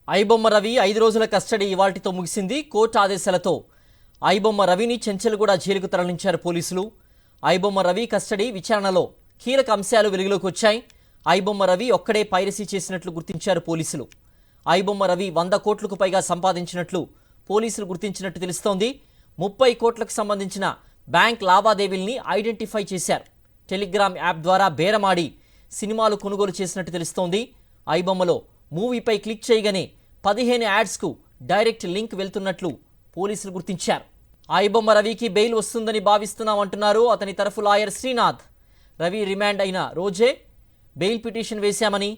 ఐబొమ్మ రవి 5 రోజుల కస్టడీ ఇవాల్టితో ముగిసింది. కోర్టు ఆదేశాలతో ఐబొమ్మ రవిని చెంచల్గూడ జైలుకు తరలించారు పోలీసులు. ఐబొమ్మ రవి కస్టడీ విచారణలో కీలక అంశాలు వెలుగులోకి వచ్చాయి. ఐబొమ్మ రవి ఒక్కడే పైరసీ చేసినట్లు గుర్తించారు పోలీసులు. ఐబొమ్మ రవి 100 కోట్లకు పైగా సంపాదించినట్లు పోలీసులు గుర్తించినట్టు తెలుస్తోంది. 30 కోట్లకు సంబంధించిన బ్యాంక్ లావాదేవీల్ని ఐడెంటిఫై చేశారు. టెలిగ్రామ్ యాప్ ద్వారా బేరమాడి సినిమాలు కొనుగోలు చేసినట్టు తెలుస్తోంది. ఐబొమ్మలో మూవీపై క్లిక్ చేయగానే 15 యాడ్స్కు డైరెక్ట్ లింక్ వెళ్తున్నట్లు పోలీసులు గుర్తించారు. ఐబొమ్మ రవికి బెయిల్ వస్తుందని భావిస్తున్నామంటున్నారు అతని తరఫు లాయర్ శ్రీనాథ్. రవి రిమాండ్ అయిన రోజే బెయిల్ పిటిషన్ వేశామని,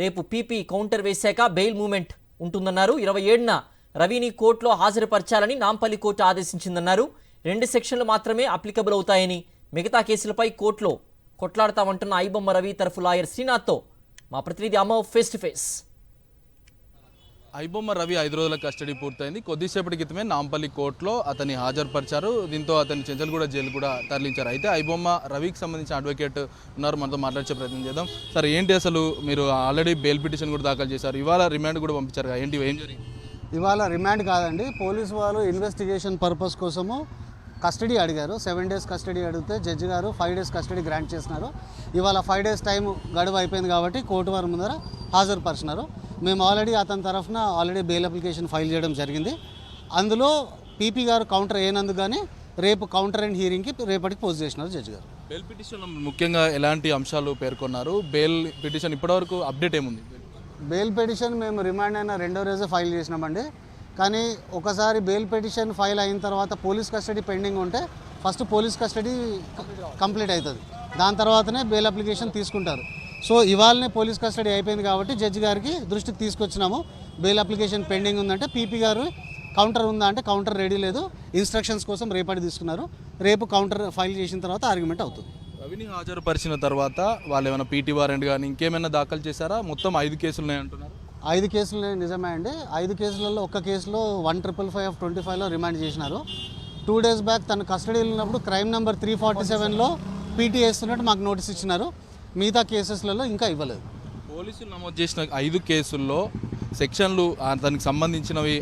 రేపు పీపీ కౌంటర్ వేశాక బెయిల్ మూమెంట్ ఉంటుందన్నారు. 27న రవిని కోర్టులో హాజరుపరచాలని నాంపల్లి కోర్టు ఆదేశించిందన్నారు. 2 సెక్షన్లు మాత్రమే అప్లికబుల్ అవుతాయని, మిగతా కేసులపై కోర్టులో కొట్లాడతామంటున్న ఐబొమ్మ రవి తరఫు లాయర్ శ్రీనాథ్తో మా ప్రతినిధి Amogh face to face. IBomma Ravi 5 రోజుల కస్టడీ పూర్తయింది. కొద్దిసేపటి క్రితమే నాంపల్లి కోర్టులో అతన్ని హాజరుపరిచారు. దీంతో అతన్ని చెంచల్గూడ జైలు కూడా తరలించారు. అయితే ఐబొమ్మ రవికి సంబంధించిన అడ్వకేట్ ఉన్నారు, మనతో మాట్లాడే ప్రయత్నం చేద్దాం. సార్, ఏంటి అసలు మీరు ఆల్రెడీ బెయిల్ పిటిషన్ కూడా దాఖలు చేశారు, ఇవాళ రిమాండ్ కూడా పంపించారు, ఏంటి ఏం జరిగింది? ఇవాళ రిమాండ్ కాదండి, పోలీసు వాళ్ళు ఇన్వెస్టిగేషన్ పర్పస్ కోసము కస్టడీ అడిగారు. 7 days కస్టడీ అడిగితే జడ్జి గారు 5 days కస్టడీ గ్రాంట్ చేసినారు. ఇవాళ 5 days టైం గడువు అయిపోయింది కాబట్టి కోర్టు వారి ముందర హాజరుపరిచినారు. మేము అతని తరఫున బెయిల్ అప్లికేషన్ ఫైల్ చేయడం జరిగింది. అందులో పీపీ గారు కౌంటర్ అయినందుకు కానీ రేపు కౌంటర్ అండ్ హీరింగ్కి రేపటికి పోస్ట్ చేసినారు జడ్జి గారు. బెయిల్ పిటిషన్ ముఖ్యంగా ఎలాంటి అంశాలు పేర్కొన్నారు? బెయిల్ పిటిషన్ ఇప్పటివరకు అప్డేట్ ఏముంది? బెయిల్ పిటిషన్ మేము రిమాండ్ అయిన 2వ రోజే ఫైల్ చేసినామండి. కానీ ఒకసారి బెయిల్ పిటిషన్ ఫైల్ అయిన తర్వాత పోలీస్ కస్టడీ పెండింగ్ ఉంటే ఫస్ట్ పోలీస్ కస్టడీ కంప్లీట్ అవుతుంది, దాని తర్వాతనే బెయిల్ అప్లికేషన్ తీసుకుంటారు. సో ఇవాళనే పోలీస్ కస్టడీ అయిపోయింది కాబట్టి జడ్జి గారికి దృష్టికి తీసుకొచ్చినాము. బెయిల్ అప్లికేషన్ పెండింగ్ ఉందంటే పీపీ గారు కౌంటర్ ఉందా అంటే కౌంటర్ రెడీ లేదు, ఇన్స్ట్రక్షన్స్ కోసం రేపటి తీసుకున్నారు. రేపు కౌంటర్ ఫైల్ చేసిన తర్వాత ఆర్గ్యుమెంట్ అవుతుంది. రవిని హాజరుపరిచిన తర్వాత వాళ్ళు ఏమైనా పీటీ వారెంట్ కానీ ఇంకేమైనా దాఖలు చేశారా? మొత్తం 5 కేసులు ఉన్నాయంటున్నారు. 5 కేసులు నిజమే అండి. 5 కేసులలో ఒక్క కేసులో 155/25లో రిమాండ్ చేసినారు. 2 days బ్యాక్ తను కస్టడీలో ఉన్నప్పుడు క్రైమ్ నెంబర్ 347లో పీటీ వేస్తున్నట్టు మాకు నోటీస్ ఇచ్చినారు. మిగతా కేసెస్లలో ఇంకా ఇవ్వలేదు. పోలీసులు నమోదు చేసిన 5 కేసుల్లో సెక్షన్లు దానికి సంబంధించినవి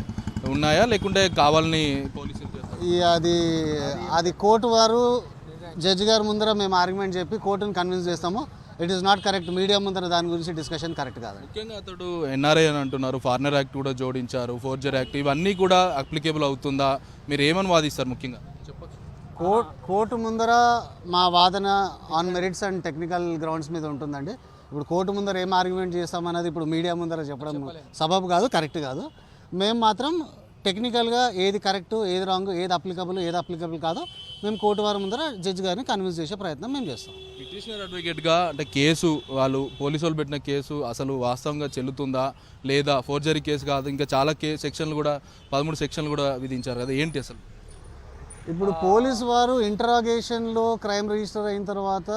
ఉన్నాయా, లేకుంటే కావాలని పోలీసులు అది కోర్టు వారు జడ్జి గారి ముందర మేము ఆర్గ్యుమెంట్ చెప్పి కోర్టును కన్విన్స్ చేస్తాము. It is not correct, media ముందర దాని గురించి డిస్కషన్ కరెక్ట్ కాదు. ముఖ్యంగా అతడు ఎన్ఆర్ఐ అని అంటున్నారు, ఫారినర్ యాక్ట్ కూడా జోడించారు, ఫోర్జరీ యాక్ట్, ఇవన్నీ కూడా అప్లికేబుల్ అవుతుందా? మీరు ఏమని వాదిస్తారు? ముఖ్యంగా చెప్పచ్చు. కోర్టు ముందర మా వాదన on merits and technical grounds మీద ఉంటుందండి. ఇప్పుడు కోర్టు ముందర ఏం ఆర్గ్యుమెంట్ చేస్తామన్నది ఇప్పుడు మీడియా ముందర చెప్పడం సబబు కాదు, కరెక్ట్ కాదు. మేము మాత్రం టెక్నికల్గా ఏది కరెక్ట్, ఏది రాంగ్, ఏది అప్లికబుల్ కాదో మేము కోర్టు వారి ముందర జడ్జి గారిని కన్విన్స్ చేసే ప్రయత్నం మేము చేస్తాం. పిటిషనర్ అడ్వకేట్గా అంటే కేసు వాళ్ళు పోలీసు వాళ్ళు పెట్టిన కేసు అసలు వాస్తవంగా చెల్లుతుందా లేదా, ఫోర్జరీ కేసు కాదు ఇంకా చాలా సెక్షన్లు కూడా 13 సెక్షన్లు కూడా విధించారు కదా, ఏంటి అసలు? ఇప్పుడు పోలీసు వారు ఇంటరాగేషన్లో క్రైమ్ రిజిస్టర్ అయిన తర్వాత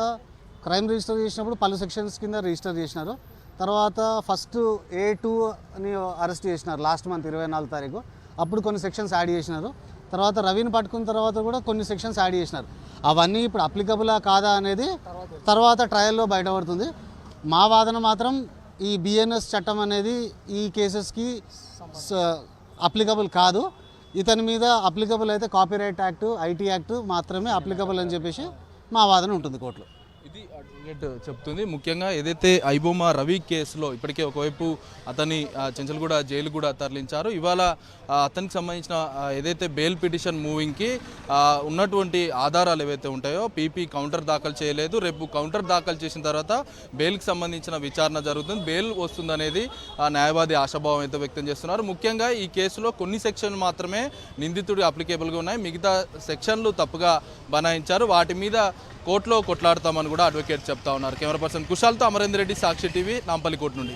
క్రైమ్ రిజిస్టర్ చేసినప్పుడు పలు సెక్షన్స్ కింద రిజిస్టర్ చేసినారు. తర్వాత ఫస్ట్ A2 అని అరెస్ట్ చేసినారు లాస్ట్ మంత్ 24 తారీఖు. అప్పుడు కొన్ని సెక్షన్స్ యాడ్ చేసినారు. తర్వాత రవిని పట్టుకున్న తర్వాత కూడా కొన్ని సెక్షన్స్ యాడ్ చేసినారు. అవన్నీ ఇప్పుడు అప్లికబులా కాదా అనేది తర్వాత ట్రయల్లో బయటపడుతుంది. మా వాదన మాత్రం ఈ BNS చట్టం అనేది ఈ కేసెస్కి అప్లికబుల్ కాదు. ఇతని మీద అప్లికబుల్ అయితే కాపీరైట్ యాక్ట్, ఐటీ యాక్ట్ మాత్రమే అప్లికబుల్ అని చెప్పేసి మా వాదన ఉంటుంది కోర్టులో. ఇది అడ్వకేట్ చెప్తుంది. ముఖ్యంగా ఏదైతే ఐబొమ్మ రవి కేసులో ఇప్పటికే ఒకవైపు అతన్ని చెంచల్గూడ జైలు కూడా తరలించారు. ఇవాళ అతనికి సంబంధించిన ఏదైతే బెయిల్ పిటిషన్ మూవింగ్కి ఉన్నటువంటి ఆధారాలు ఏవైతే ఉంటాయో పీపీ కౌంటర్ దాఖలు చేయలేదు. రేపు కౌంటర్ దాఖలు చేసిన తర్వాత బెయిల్కి సంబంధించిన విచారణ జరుగుతుంది, బెయిల్ వస్తుందనేది న్యాయవాది ఆశాభావం అయితే వ్యక్తం చేస్తున్నారు. ముఖ్యంగా ఈ కేసులో కొన్ని సెక్షన్లు మాత్రమే నిందితుడి అప్లికేబుల్గా ఉన్నాయి, మిగతా సెక్షన్లు తప్పుగా బనాయించారు. వాటి మీద కోర్టులో కొట్లాడతామని కూడా అడ్వకేట్ చెప్తా ఉన్నారు. కెమెరా పర్సన్ కుశాల్తో అమరేందర్ రెడ్డి, సాక్షి టీవీ, నాంపల్లి కోర్టు నుండి.